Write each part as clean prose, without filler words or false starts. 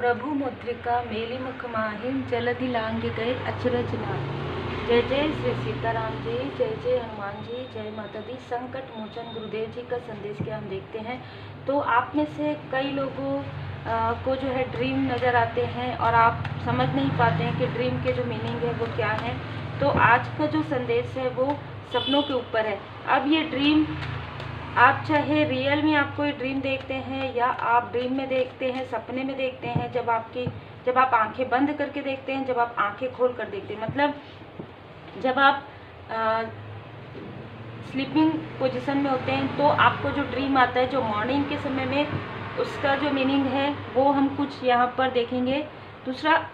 प्रभु मुद्रिका मेली मुखमाहिन जलधि लांग गए अचरज नाथ। जय जय श्री सीताराम जी, जय जय हनुमान जी, जय माता दी। संकट मोचन गुरुदेव जी का संदेश क्या हम देखते हैं। तो आप में से कई लोगों को जो है ड्रीम नज़र आते हैं और आप समझ नहीं पाते हैं कि ड्रीम के जो मीनिंग है वो क्या है। तो आज का जो संदेश है वो सपनों के ऊपर है। अब ये ड्रीम आप चाहे रियल में आप कोई ड्रीम देखते हैं या आप ड्रीम में देखते हैं, सपने में देखते हैं, जब आप आंखें बंद करके देखते हैं, जब आप आंखें खोल कर देखते हैं, मतलब जब आप स्लीपिंग पोजीशन में होते हैं तो आपको जो ड्रीम आता है, जो मॉर्निंग के समय में, उसका जो मीनिंग है वो हम कुछ यहाँ पर देखेंगे। दूसरा,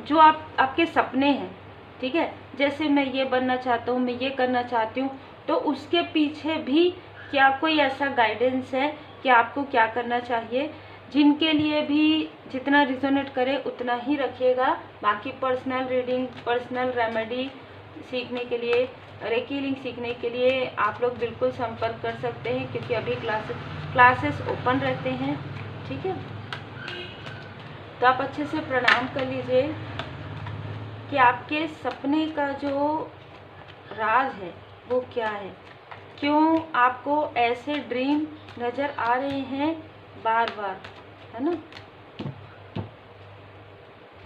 जो आपके सपने हैं, ठीक है, जैसे मैं ये बनना चाहता हूँ, मैं ये करना चाहती हूँ, तो उसके पीछे भी क्या कोई ऐसा गाइडेंस है कि आपको क्या करना चाहिए। जिनके लिए भी जितना रिजोनेट करे उतना ही रखिएगा। बाकी पर्सनल रीडिंग, पर्सनल रेमेडी सीखने के लिए, रेकी सीखने के लिए आप लोग बिल्कुल संपर्क कर सकते हैं, क्योंकि अभी क्लासेस ओपन रहते हैं, ठीक है। तो आप अच्छे से प्रणाम कर लीजिए कि आपके सपने का जो राज है वो क्या है, क्यों आपको ऐसे ड्रीम नज़र आ रहे हैं बार बार, है ना।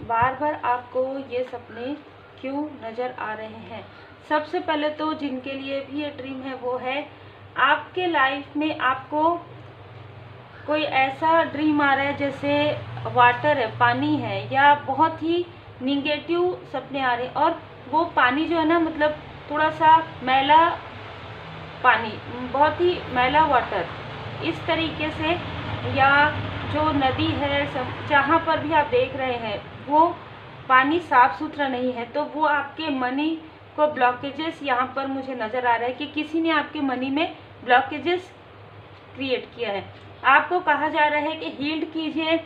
बार बार आपको ये सपने क्यों नज़र आ रहे हैं। सबसे पहले तो जिनके लिए भी ये ड्रीम है वो है आपके लाइफ में आपको कोई ऐसा ड्रीम आ रहा है जैसे वाटर है, पानी है, या बहुत ही निगेटिव सपने आ रहे हैं। और वो पानी जो है ना, मतलब थोड़ा सा मैला पानी, बहुत ही मैला वाटर, इस तरीके से, या जो नदी है, जहाँ पर भी आप देख रहे हैं वो पानी साफ सुथरा नहीं है, तो वो आपके मनी को ब्लॉकेजेस यहाँ पर मुझे नज़र आ रहा है कि किसी ने आपके मनी में ब्लॉकेजेस क्रिएट किया है। आपको कहा जा रहा है कि हील्ड कीजिए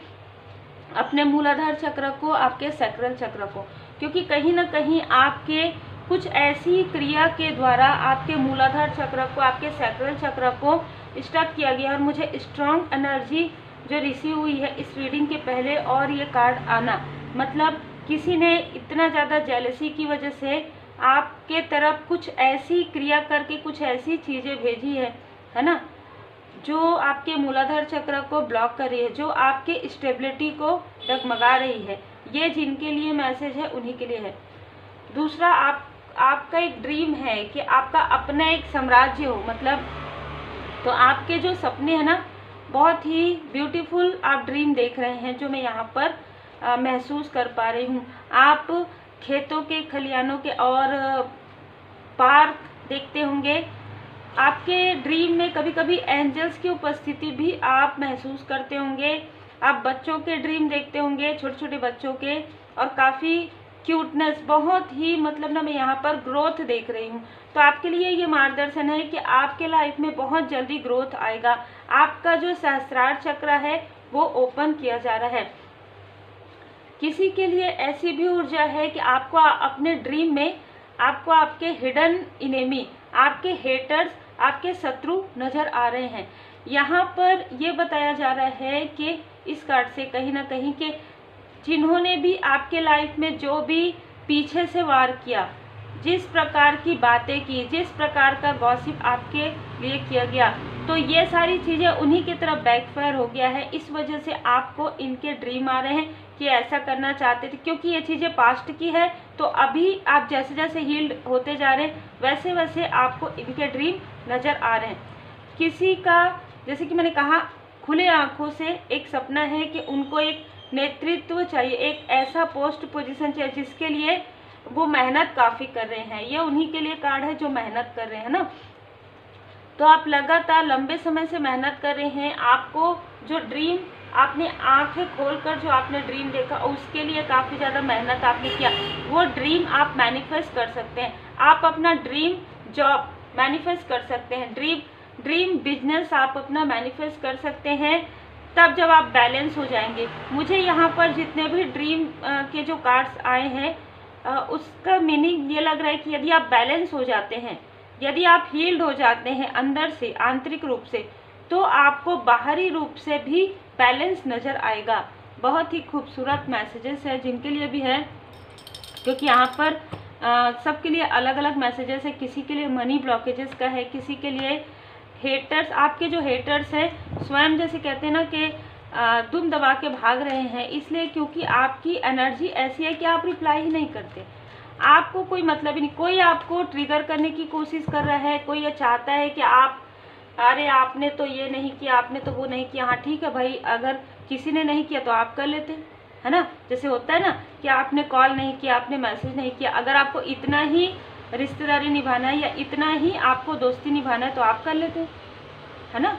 अपने मूलाधार चक्र को, आपके सैक्रल चक्र को, क्योंकि कहीं ना कहीं आपके कुछ ऐसी क्रिया के द्वारा आपके मूलाधार चक्र को, आपके सैक्रल चक्र को स्टक किया गया। और मुझे स्ट्रॉन्ग एनर्जी जो रिसीव हुई है इस रीडिंग के पहले, और ये कार्ड आना, मतलब किसी ने इतना ज़्यादा जेलसी की वजह से आपके तरफ कुछ ऐसी क्रिया करके कुछ ऐसी चीज़ें भेजी है ना, जो आपके मूलाधार चक्र को ब्लॉक कर रही है, जो आपके स्टेबिलिटी को डगमगा रही है। ये जिनके लिए मैसेज है उन्हीं के लिए है। दूसरा, आपका एक ड्रीम है कि आपका अपना एक साम्राज्य हो, मतलब तो आपके जो सपने हैं ना, बहुत ही ब्यूटीफुल आप ड्रीम देख रहे हैं, जो मैं यहाँ पर महसूस कर पा रही हूँ। आप खेतों के, खलिहानों के और पार्क देखते होंगे। आपके ड्रीम में कभी कभी एंजल्स की उपस्थिति भी आप महसूस करते होंगे। आप बच्चों के ड्रीम देखते होंगे, छोटे छोटे बच्चों के, और काफ़ी क्यूटनेस, बहुत ही, मतलब ना, मैं यहाँ पर ग्रोथ देख रही हूँ। तो आपके लिए ये मार्गदर्शन है कि आपके लाइफ में बहुत जल्दी ग्रोथ आएगा। आपका जो सहस्त्रार चक्र है वो ओपन किया जा रहा है। किसी के लिए ऐसी भी ऊर्जा है कि आपको अपने ड्रीम में आपको आपके हिडन इनेमी, आपके हेटर्स, आपके शत्रु नज़र आ रहे हैं। यहाँ पर ये बताया जा रहा है कि इस कार्ड से कहीं ना कहीं कि जिन्होंने भी आपके लाइफ में जो भी पीछे से वार किया, जिस प्रकार की बातें की, जिस प्रकार का गॉसिप आपके लिए किया गया, तो ये सारी चीज़ें उन्हीं की तरफ बैकफायर हो गया है। इस वजह से आपको इनके ड्रीम आ रहे हैं कि ऐसा करना चाहते थे, क्योंकि ये चीज़ें पास्ट की है। तो अभी आप जैसे जैसे हील्ड होते जा रहे हैं वैसे वैसे आपको इनके ड्रीम नज़र आ रहे हैं। किसी का, जैसे कि मैंने कहा, खुले आँखों से एक सपना है कि उनको एक नेतृत्व चाहिए, एक ऐसा पोस्ट पोजीशन चाहिए जिसके लिए वो मेहनत काफ़ी कर रहे हैं। ये उन्हीं के लिए कार्ड है जो मेहनत कर रहे हैं ना। तो आप लगातार लंबे समय से मेहनत कर रहे हैं। आपको जो ड्रीम, आपने आंखें खोलकर जो आपने ड्रीम देखा, उसके लिए काफ़ी ज़्यादा मेहनत आपने किया, वो ड्रीम आप मैनिफेस्ट कर सकते हैं। आप अपना ड्रीम जॉब मैनिफेस्ट कर सकते हैं, ड्रीम बिजनेस आप अपना मैनिफेस्ट कर सकते हैं, तब जब आप बैलेंस हो जाएंगे। मुझे यहाँ पर जितने भी ड्रीम के जो कार्ड्स आए हैं उसका मीनिंग ये लग रहा है कि यदि आप बैलेंस हो जाते हैं, यदि आप हील्ड हो जाते हैं अंदर से, आंतरिक रूप से, तो आपको बाहरी रूप से भी बैलेंस नज़र आएगा। बहुत ही खूबसूरत मैसेजेस है जिनके लिए भी है, क्योंकि यहाँ पर सबके लिए अलग अलग मैसेजेस है। किसी के लिए मनी ब्लॉकेजेस का है, किसी के लिए हेटर्स, आपके जो हेटर्स हैं स्वयं जैसे कहते हैं ना कि दुम दबा के भाग रहे हैं, इसलिए क्योंकि आपकी एनर्जी ऐसी है कि आप रिप्लाई ही नहीं करते, आपको कोई मतलब ही नहीं। कोई आपको ट्रिगर करने की कोशिश कर रहा है, कोई ये चाहता है कि आप, अरे आपने तो ये नहीं किया, आपने तो वो नहीं किया। हाँ ठीक है भाई, अगर किसी ने नहीं किया तो आप कर लेते, है ना। जैसे होता है ना कि आपने कॉल नहीं किया, आपने मैसेज नहीं किया, अगर आपको इतना ही रिश्तेदारी निभाना है या इतना ही आपको दोस्ती निभाना है तो आप कर लेते, है ना।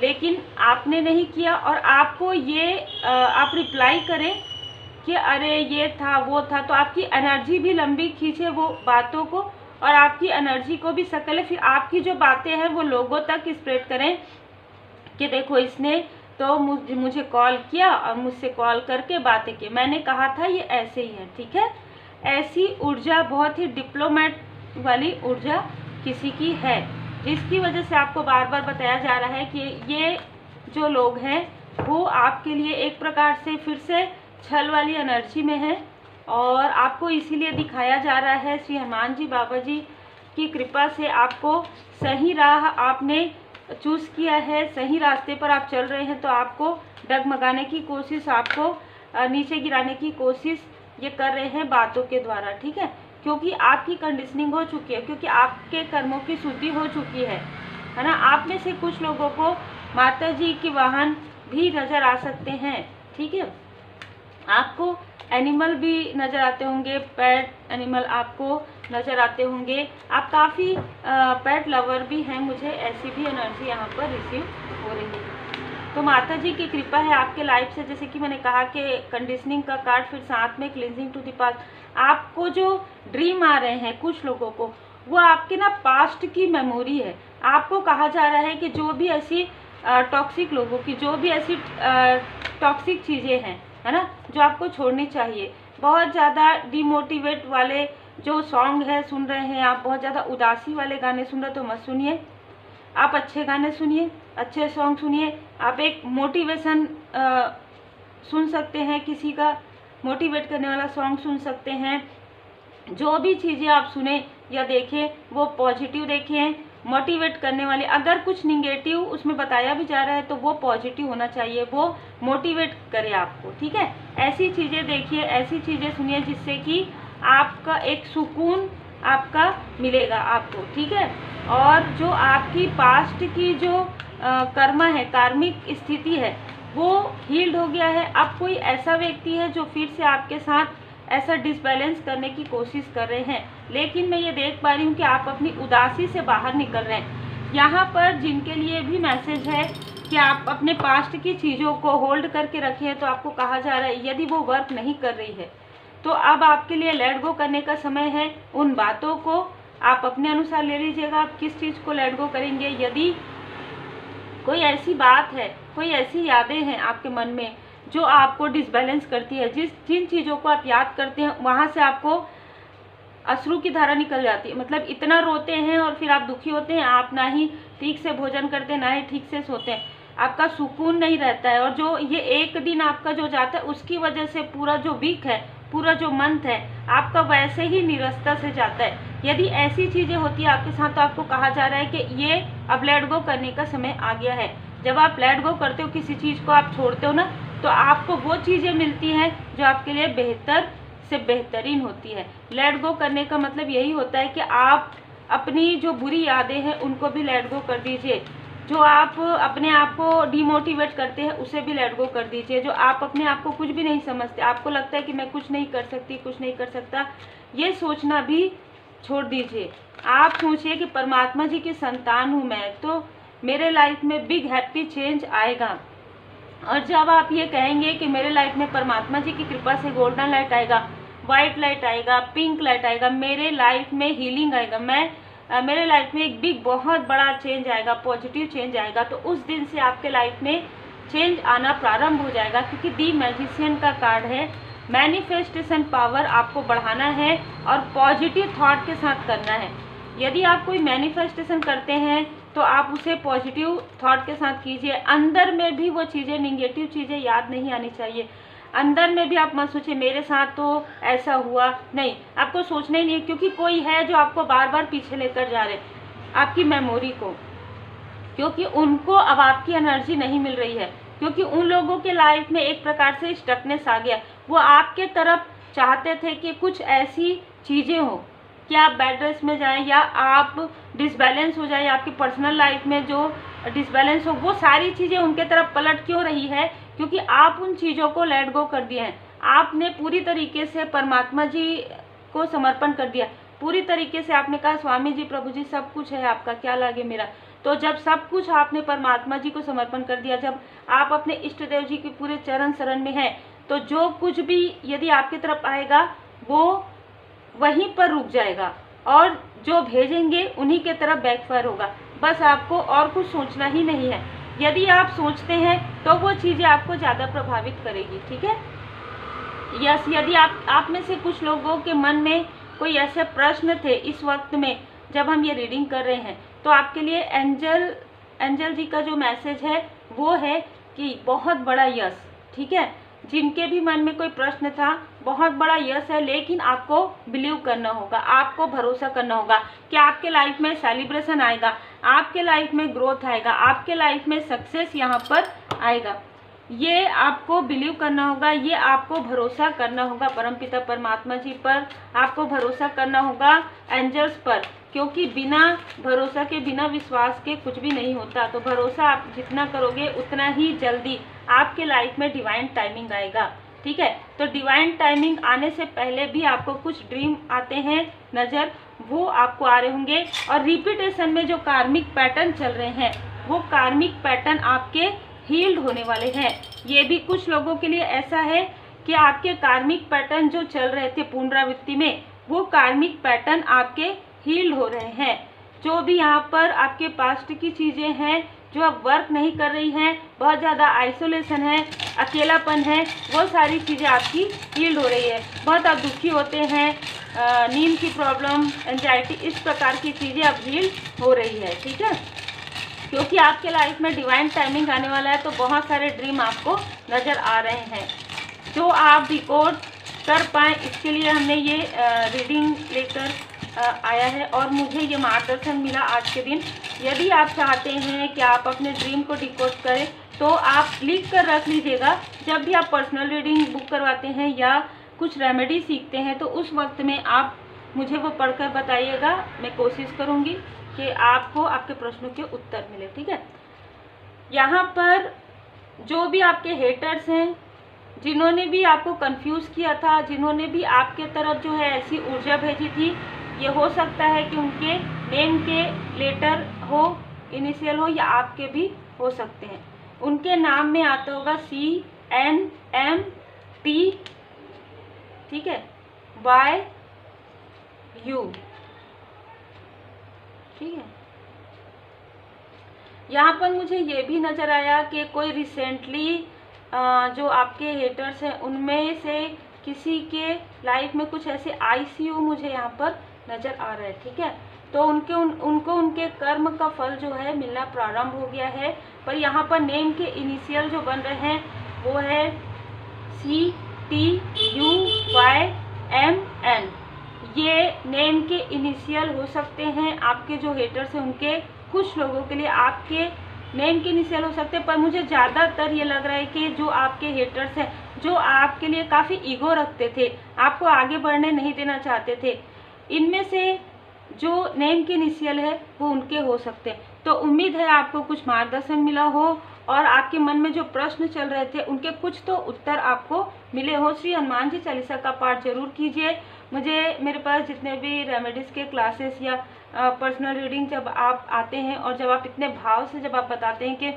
लेकिन आपने नहीं किया और आपको ये आप रिप्लाई करें कि अरे ये था वो था, तो आपकी एनर्जी भी लंबी खींचे वो बातों को और आपकी एनर्जी को भी सकले, फिर आपकी जो बातें हैं वो लोगों तक स्प्रेड करें कि देखो इसने तो मुझे कॉल किया और मुझसे कॉल करके बातें की, मैंने कहा था ये ऐसे ही है, ठीक है। ऐसी ऊर्जा, बहुत ही डिप्लोमेट वाली ऊर्जा किसी की है, जिसकी वजह से आपको बार बार बताया जा रहा है कि ये जो लोग हैं वो आपके लिए एक प्रकार से फिर से छल वाली एनर्जी में है और आपको इसीलिए दिखाया जा रहा है श्री हनुमान जी बाबा जी की कृपा से आपको सही राह आपने चूज़ किया है, सही रास्ते पर आप चल रहे हैं, तो आपको डगमगाने की कोशिश, आपको नीचे गिराने की कोशिश ये कर रहे हैं बातों के द्वारा, ठीक है। क्योंकि आपकी कंडीशनिंग हो चुकी है, क्योंकि आपके कर्मों की शुद्धि हो चुकी है ना। आप में से कुछ लोगों को माता जी के वाहन भी नज़र आ सकते हैं, ठीक है। आपको एनिमल भी नज़र आते होंगे, पेट एनिमल आपको नज़र आते होंगे, आप काफ़ी पेट लवर भी हैं, मुझे ऐसी भी एनर्जी यहाँ पर रिसीव हो रही है। तो माता जी की कृपा है आपके लाइफ से, जैसे कि मैंने कहा कि कंडीशनिंग का कार्ड, फिर साथ में क्लींजिंग टू द पास्ट। आपको जो ड्रीम आ रहे हैं कुछ लोगों को, वो आपके ना पास्ट की मेमोरी है। आपको कहा जा रहा है कि जो भी ऐसी टॉक्सिक लोगों की, जो भी ऐसी टॉक्सिक चीज़ें हैं, है ना, जो आपको छोड़नी चाहिए। बहुत ज़्यादा डिमोटिवेट वाले जो सॉन्ग है सुन रहे हैं आप, बहुत ज़्यादा उदासी वाले गाने सुन रहे तो मत सुनिए, आप अच्छे गाने सुनिए, अच्छे सॉन्ग सुनिए। आप एक मोटिवेशन सुन सकते हैं, किसी का मोटिवेट करने वाला सॉन्ग सुन सकते हैं। जो भी चीज़ें आप सुने या देखें वो पॉजिटिव देखें, मोटिवेट करने वाले। अगर कुछ निगेटिव उसमें बताया भी जा रहा है तो वो पॉजिटिव होना चाहिए, वो मोटिवेट करे आपको, ठीक है। ऐसी चीज़ें देखिए, ऐसी चीज़ें सुनिए जिससे कि आपका एक सुकून आपका मिलेगा आपको, ठीक है। और जो आपकी पास्ट की जो कर्मा है, कार्मिक स्थिति है, वो हील्ड हो गया है। अब कोई ऐसा व्यक्ति है जो फिर से आपके साथ ऐसा डिसबैलेंस करने की कोशिश कर रहे हैं, लेकिन मैं ये देख पा रही हूँ कि आप अपनी उदासी से बाहर निकल रहे हैं। यहाँ पर जिनके लिए भी मैसेज है कि आप अपने पास्ट की चीज़ों को होल्ड करके रखें, तो आपको कहा जा रहा है यदि वो वर्क नहीं कर रही है तो अब आपके लिए लेट गो करने का समय है। उन बातों को आप अपने अनुसार ले लीजिएगा, आप किस चीज़ को लेट गो करेंगे। यदि कोई ऐसी बात है, कोई ऐसी यादें हैं आपके मन में जो आपको डिसबैलेंस करती है, जिन चीज़ों को आप याद करते हैं वहाँ से आपको अश्रु की धारा निकल जाती है, मतलब इतना रोते हैं और फिर आप दुखी होते हैं, आप ना ही ठीक से भोजन करते हैं, ना ही ठीक से सोते हैं, आपका सुकून नहीं रहता है। और जो ये एक दिन आपका जो जाता है उसकी वजह से पूरा जो वीक है, पूरा जो मंथ है आपका वैसे ही निरस्ता से जाता है। यदि ऐसी चीज़ें होती है आपके साथ तो आपको कहा जा रहा है कि ये अब लेट गो करने का समय आ गया है। जब आप लेट गो करते हो, किसी चीज़ को आप छोड़ते हो ना, तो आपको वो चीज़ें मिलती हैं जो आपके लिए बेहतर से बेहतरीन होती है। लेट गो करने का मतलब यही होता है कि आप अपनी जो बुरी यादें हैं उनको भी लेट गो कर दीजिए, जो आप अपने आप को डिमोटिवेट करते हैं उसे भी लेट गो कर दीजिए, जो आप अपने आप को कुछ भी नहीं समझते, आपको लगता है कि मैं कुछ नहीं कर सकती, कुछ नहीं कर सकता, ये सोचना भी छोड़ दीजिए। आप सोचिए कि परमात्मा जी की संतान हूँ मैं, तो मेरे लाइफ में बिग हैप्पी चेंज आएगा। और जब आप ये कहेंगे कि मेरे लाइफ में परमात्मा जी की कृपा से गोल्डन लाइट आएगा, वाइट लाइट आएगा, पिंक लाइट आएगा, मेरे लाइफ में हीलिंग आएगा, मेरे लाइफ में एक बिग बहुत बड़ा चेंज आएगा, पॉजिटिव चेंज आएगा, तो उस दिन से आपके लाइफ में चेंज आना प्रारंभ हो जाएगा। क्योंकि दी मैजिशियन का कार्ड है, मैनिफेस्टेशन पावर आपको बढ़ाना है और पॉजिटिव थॉट के साथ करना है। यदि आप कोई मैनिफेस्टेशन करते हैं तो आप उसे पॉजिटिव थॉट के साथ कीजिए। अंदर में भी वो चीज़ें, निगेटिव चीज़ें याद नहीं आनी चाहिए। अंदर में भी आप मत सोचिए मेरे साथ तो ऐसा हुआ, नहीं, आपको सोचना ही नहीं है, क्योंकि कोई है जो आपको बार बार पीछे लेकर जा रहे, आपकी मेमोरी को, क्योंकि उनको अब आपकी एनर्जी नहीं मिल रही है, क्योंकि उन लोगों के लाइफ में एक प्रकार से स्टकनेस आ गया। वो आपके तरफ चाहते थे कि कुछ ऐसी चीज़ें हो कि आप बैड ड्रेस में जाएं, या आप डिसबैलेंस हो जाए, आपकी पर्सनल लाइफ में जो डिसबैलेंस हो, वो सारी चीज़ें उनके तरफ पलट क्यों रही है? क्योंकि आप उन चीज़ों को लेट गो कर दिए हैं। आपने पूरी तरीके से परमात्मा जी को समर्पण कर दिया, पूरी तरीके से आपने कहा स्वामी जी, प्रभु जी, सब कुछ है आपका, क्या लागे मेरा। तो जब सब कुछ आपने परमात्मा जी को समर्पण कर दिया, जब आप अपने इष्ट देव जी के पूरे चरण शरण में हैं, तो जो कुछ भी यदि आपकी तरफ आएगा वो वहीं पर रुक जाएगा, और जो भेजेंगे उन्हीं के तरफ बैकफायर होगा। बस आपको और कुछ सोचना ही नहीं है। यदि आप सोचते हैं तो वो चीज़ें आपको ज़्यादा प्रभावित करेगी, ठीक है। यस, यदि आप में से कुछ लोगों के मन में कोई ऐसे प्रश्न थे इस वक्त में जब हम ये रीडिंग कर रहे हैं, तो आपके लिए एंजल जी का जो मैसेज है वो है कि बहुत बड़ा यस, ठीक है। जिनके भी मन में कोई प्रश्न था, बहुत बड़ा यस है, लेकिन आपको बिलीव करना होगा, आपको भरोसा करना होगा कि आपके लाइफ में सेलिब्रेशन आएगा, आपके लाइफ में ग्रोथ आएगा, आपके लाइफ में सक्सेस यहाँ पर आएगा। ये आपको बिलीव करना होगा, ये आपको भरोसा करना होगा परमपिता परमात्मा जी पर, आपको भरोसा करना होगा एंजल्स पर, क्योंकि बिना भरोसा के, बिना विश्वास के कुछ भी नहीं होता। तो भरोसा आप जितना करोगे उतना ही जल्दी आपके लाइफ में डिवाइन टाइमिंग आएगा, ठीक है। तो डिवाइन टाइमिंग आने से पहले भी आपको कुछ ड्रीम आते हैं नज़र, वो आपको आ रहे होंगे, और रिपीटेशन में जो कार्मिक पैटर्न चल रहे हैं वो कार्मिक पैटर्न आपके हील्ड होने वाले हैं। ये भी कुछ लोगों के लिए ऐसा है कि आपके कार्मिक पैटर्न जो चल रहे थे पुनरावृत्ति में, वो कार्मिक पैटर्न आपके हील्ड हो रहे हैं। जो भी यहाँ पर आपके पास्ट की चीज़ें हैं जो अब वर्क नहीं कर रही हैं, बहुत ज़्यादा आइसोलेशन है, अकेलापन है, वो सारी चीज़ें आपकी हील्ड हो रही है। बहुत आप दुखी होते हैं, नींद की प्रॉब्लम, एंजाइटी, इस प्रकार की चीज़ें अब हील्ड हो रही है, ठीक है। क्योंकि आपके लाइफ में डिवाइन टाइमिंग आने वाला है, तो बहुत सारे ड्रीम आपको नज़र आ रहे हैं जो आप रिकॉर्ड कर पाएँ। इसके लिए हमने ये रीडिंग लेकर आया है, और मुझे ये मार्गदर्शन मिला आज के दिन। यदि आप चाहते हैं कि आप अपने ड्रीम को डिकोड करें, तो आप लिख कर रख लीजिएगा। जब भी आप पर्सनल रीडिंग बुक करवाते हैं या कुछ रेमेडी सीखते हैं, तो उस वक्त में आप मुझे वो पढ़कर बताइएगा। मैं कोशिश करूँगी कि आपको आपके प्रश्नों के उत्तर मिले, ठीक है। यहाँ पर जो भी आपके हेटर्स हैं, जिन्होंने भी आपको कंफ्यूज किया था, जिन्होंने भी आपके तरफ जो है ऐसी ऊर्जा भेजी थी, ये हो सकता है कि उनके नेम के लेटर हो, इनिशियल हो, या आपके भी हो सकते हैं। उनके नाम में आता होगा CNMT, ठीक है, YU, ठीक है। यहाँ पर मुझे ये भी नज़र आया कि कोई रिसेंटली जो आपके हेटर्स हैं उनमें से किसी के लाइफ में कुछ ऐसे ICU मुझे यहाँ पर नज़र आ रहा है, ठीक है। तो उनको उनके कर्म का फल जो है मिलना प्रारंभ हो गया है। पर यहाँ पर नेम के इनिशियल जो बन रहे हैं वो है CTUYMN। ये नेम के इनिशियल हो सकते हैं आपके जो हेटर्स हैं उनके। कुछ लोगों के लिए आपके नेम के इनिशियल हो सकते हैं, पर मुझे ज़्यादातर ये लग रहा है कि जो आपके हेटर्स हैं, जो आपके लिए काफ़ी ईगो रखते थे, आपको आगे बढ़ने नहीं देना चाहते थे, इनमें से जो नेम के इनिशियल है वो उनके हो सकते हैं। तो उम्मीद है आपको कुछ मार्गदर्शन मिला हो, और आपके मन में जो प्रश्न चल रहे थे उनके कुछ तो उत्तर आपको मिले हो। श्री हनुमान जी चालीसा का पाठ जरूर कीजिए। मेरे पास जितने भी रेमेडीज़ के क्लासेस या पर्सनल रीडिंग जब आप आते हैं, और जब आप इतने भाव से जब आप बताते हैं कि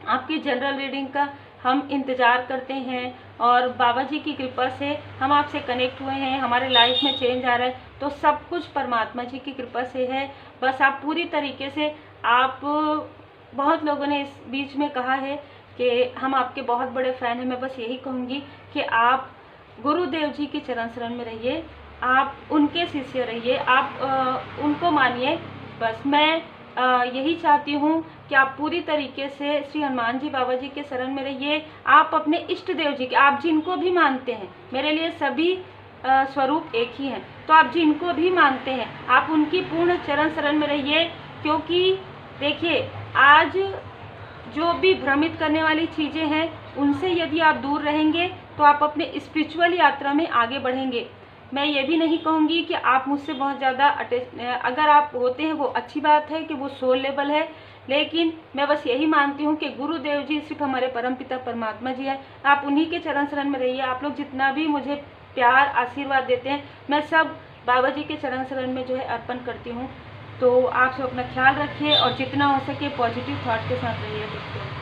आपकी जनरल रीडिंग का हम इंतज़ार करते हैं, और बाबा जी की कृपा से हम आपसे कनेक्ट हुए हैं, हमारे लाइफ में चेंज आ रहा है, तो सब कुछ परमात्मा जी की कृपा से है। बस आप पूरी तरीके से, आप बहुत लोगों ने इस बीच में कहा है कि हम आपके बहुत बड़े फ़ैन हैं। मैं बस यही कहूँगी कि आप गुरुदेव जी के चरण शरण में रहिए, आप उनके शिष्य रहिए, आप उनको मानिए। बस मैं यही चाहती हूँ कि आप पूरी तरीके से श्री हनुमान जी बाबा जी के शरण में रहिए। आप अपने इष्ट देव जी के, आप जिनको भी मानते हैं, मेरे लिए सभी स्वरूप एक ही हैं, तो आप जिनको भी मानते हैं आप उनकी पूर्ण चरण शरण में रहिए। क्योंकि देखिए, आज जो भी भ्रमित करने वाली चीज़ें हैं उनसे यदि आप दूर रहेंगे तो आप अपने स्पिरिचुअल यात्रा में आगे बढ़ेंगे। मैं ये भी नहीं कहूँगी कि आप मुझसे बहुत ज़्यादा अगर आप होते हैं वो अच्छी बात है कि वो सोल लेवल है, लेकिन मैं बस यही मानती हूँ कि गुरुदेव जी सिर्फ हमारे परमपिता परमात्मा जी हैं। आप उन्हीं के चरण शरण में रहिए। आप लोग जितना भी मुझे प्यार आशीर्वाद देते हैं मैं सब बाबा जी के चरण शरण में जो है अर्पण करती हूँ। तो आप सब अपना ख्याल रखिए और जितना हो सके पॉजिटिव थॉट के साथ रहिए।